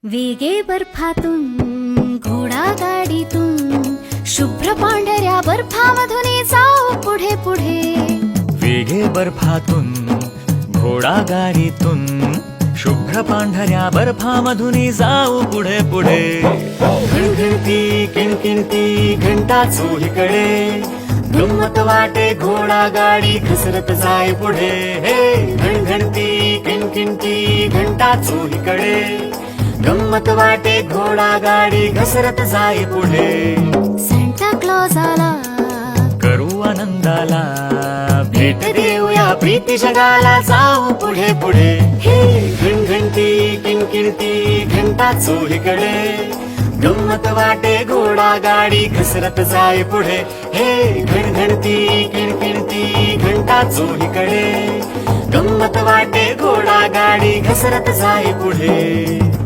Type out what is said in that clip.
वेगे बर्फातून घोडा गाडीतून शुभ्र पांढऱ्या बर्फामधून जाऊ पुढे पुढे. वेगे बर्फातून घोडा गाडीतून शुभ्र पांढऱ्या बर्फामधून जाऊ पुढे पुढे. घणघणती किणकिणती घंटा चोहीकडे गंमत वाटे घोडा गाडी घसरत जाय पुढे. हे घणघणती किणकिणती घंटा चोहीकडे गंमत वाटे घोडा गाडी घसरत जाय पुढे. सांता क्लॉज आला करू आनंदाला भेट देऊया प्रीती जगाला जाऊ पुढे पुढे. हे घणघणती किणकिणती घंटा चोहीकडे गंमत वाटे घोडा गाडी घसरत जाय पुढे. हे घणघणती किणकिणती घंटा चोहीकडे गंमत वाटे घोडा गाडी घसरत जाय पुढे.